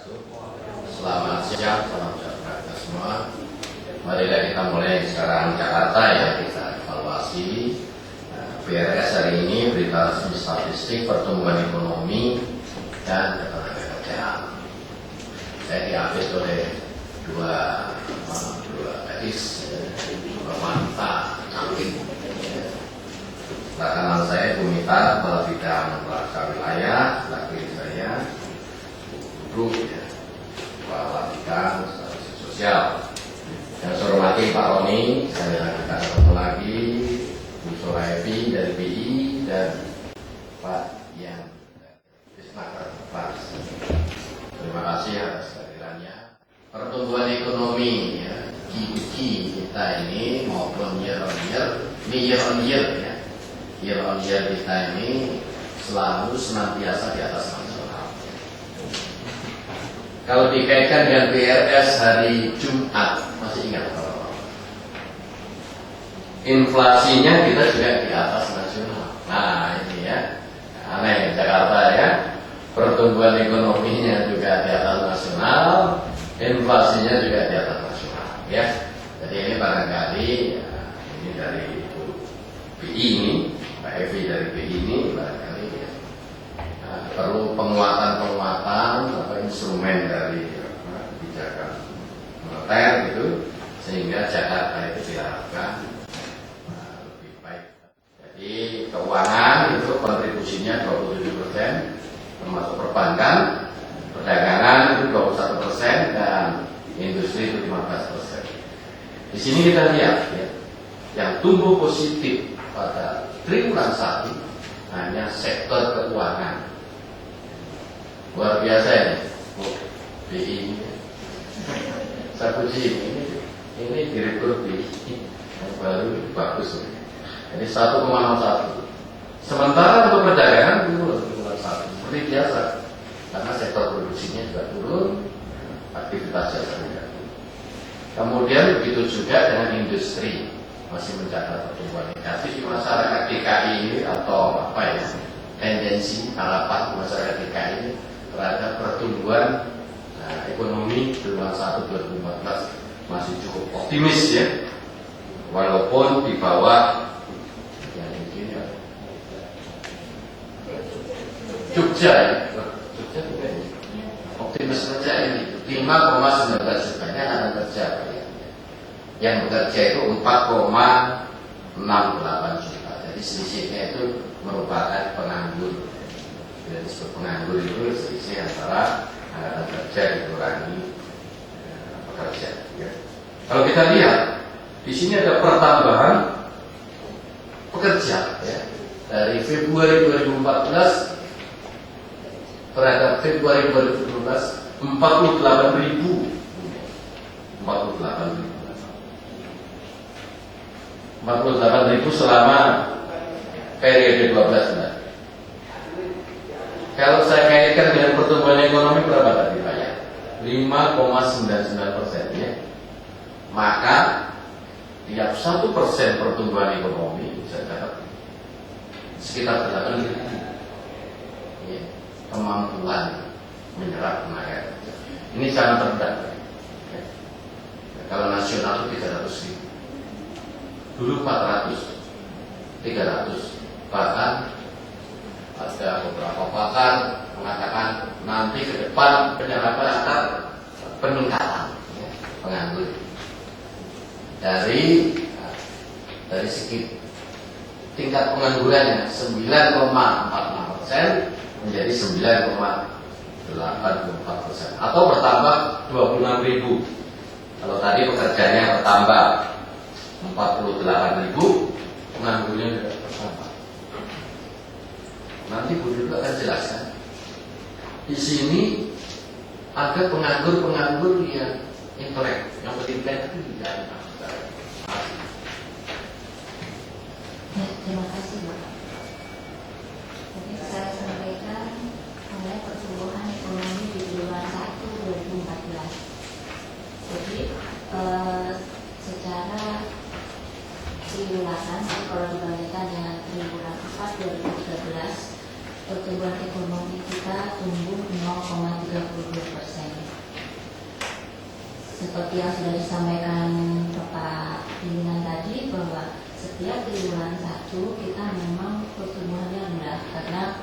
wabarakatuh. Selamat siang, salam sejahtera kita semua. Marilah kita mulai sekarang Jakarta ya, kita evaluasi BRS hari ini, berita resmi statistik pertumbuhan ekonomi dan ketenagakerjaan. Saya diambil oleh dua gadis, dua wanita cantik. Kanan saya Bumita, kepala bidang olahraga wilayah, kiri saya Guru, kepala bidang sosial. Yang saya hormati Pak Roni, saya kita ketemu lagi, Bu Soraevi dari BI dan Pak Yang Bisnaker Pas. Terima kasih atas kehadirannya. Pertumbuhan ekonomi ya, GDP kita ini maupun year on year ya. Year on year kita ini selalu senantiasa di atas nasional. Kalau dikaitkan dengan BRS hari Jumat, masih ingat kalau inflasinya kita juga di atas nasional. Nah ini ya, aneh Jakarta ya, pertumbuhan ekonominya juga di atas nasional, inflasinya juga di atas nasional ya. Jadi ini barangkali ya, ini dari Ibu BI ini, Mbak Evi dari BI ini barangkali ya, perlu penguatan atau instrumen dari kebijakan moneter gitu, sehingga Jakarta itu diharapkan lebih baik. Jadi keuangan itu kontribusinya 27%, termasuk perbankan, perdagangan itu 21% dan industri itu 15%. Di sini kita lihat ya, yang tumbuh positif pada triwulan 1 hanya sektor keuangan. Luar biasa ini, BI ini. Saya puji ini direktur BI yang baru bagus. Jadi 1,01. Sementara untuk perdagangan turun triwulan 1 seperti biasa, karena sektor produksinya juga turun, aktivitas jasa juga. Kemudian begitu juga dengan industri, masih mencatat pertumbuhan negatif di masyarakat DKI ini, atau apa ya, tendensi harapan masyarakat DKI ini terhadap pertumbuhan ekonomi triwulan 1 2014 masih cukup optimis ya, walaupun di bawah yang ini ya, Jogja ya, Jogja juga ini optimis saja ini 5,19 jutanya akan kerja ya. Yang bekerja itu 4,68 juta. Jadi selisihnya itu merupakan penganggur. Jadi disebut penganggur itu selisih antara angkatan kerja dikurangi pekerja. Ya. Kalau kita lihat di sini ada pertambahan pekerja ya. Dari Februari 2014 terhadap Februari 2012 48.000 selama periode 12 bulan. Kalau saya kaitkan dengan pertumbuhan ekonomi berapa tadi Pak ya? 5,99% ya. Maka tiap 1% pertumbuhan ekonomi bisa dapat sekitar 8.000 ya, kemampuan menyerap tenaga kerja. Ini sangat rendah ya. Kalau nasional itu 300.000, dulu 400, 300, bahkan ada beberapa pakar mengatakan nanti ke depan penyerapan akan peningkatan ya, penganggur dari segi tingkat penganggurannya 9,46% menjadi 9,84% atau bertambah 26.000. Kalau tadi pekerjanya bertambah 48.000, penganggurnya juga bertambah. Nanti Bu Dirut akan jelaskan. Di sini ada penganggur yang intelek, yang berintelek itu tidak ada. Terima kasih Pak. Jadi saya sampaikan mengenai pertumbuhan ekonomi di triwulan 1 2014. Jadi secara triwulan kalau dibandingkan dengan triwulan 4 2013, pertumbuhan ekonomi kita tumbuh 0,32%. seperti yang sudah disampaikan Bapak pimpinan tadi, bahwa setiap triwulan 1 kita memang pertumbuhannya rendah karena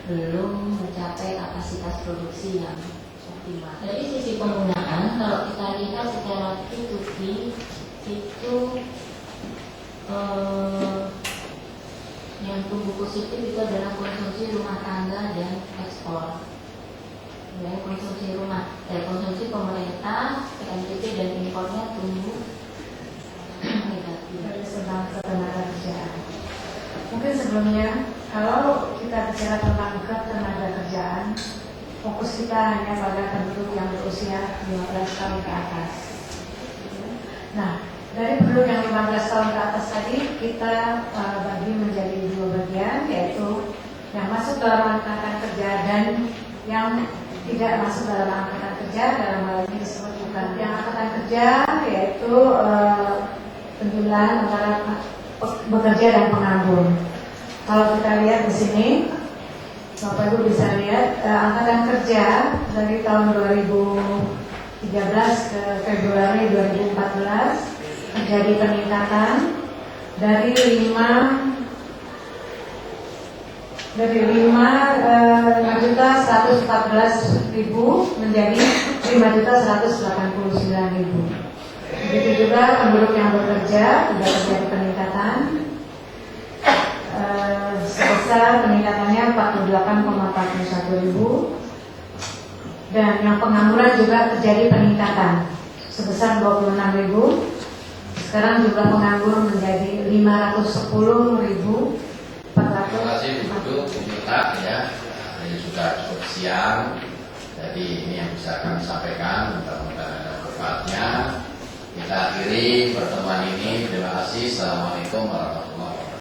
belum mencapai kapasitas produksi yang optimal. Dari sisi penggunaan, kalau kita lihat secara P2P itu yang tumbuh positif itu adalah konsumsi rumah tangga dan ekspor. Ya, konsumsi rumah, konsumsi pemerintah, PNBP dan impornya tumbuh negatif. Dari tentang ketenagakerjaan. Mungkin sebelumnya, kalau kita bicara tentang ketenagakerjaan, fokus kita hanya pada penduduk yang berusia 15 tahun ke atas. Nah, dari penduduk yang 15 tahun ke atas tadi, kita bagi menjadi 2 bagian, yaitu yang masuk dalam angkatan kerja dan yang tidak masuk dalam angkatan kerja. Dalam hal ini disebut bukan yang angkatan kerja, yaitu penjualan antara bekerja dan penganggur. Kalau kita lihat di sini, Bapak Ibu bisa lihat angkatan kerja dari tahun 2013 ke Februari 2014 terjadi peningkatan dari 5.114.000 menjadi 5.189.000. Begitu juga penduduk yang bekerja juga terjadi peningkatan sebesar peningkatannya 48,41.000, dan yang pengangguran juga terjadi peningkatan sebesar 26.000. Sekarang jumlah penganggur menjadi 510.400. Terima kasih Bu Minta ya. Ini sudah cukup siang. Jadi ini yang bisa kami sampaikan. Mudah-mudahan ada manfaatnya. Kita akhiri pertemuan ini. Terima kasih. Assalamualaikum warahmatullahi wabarakatuh.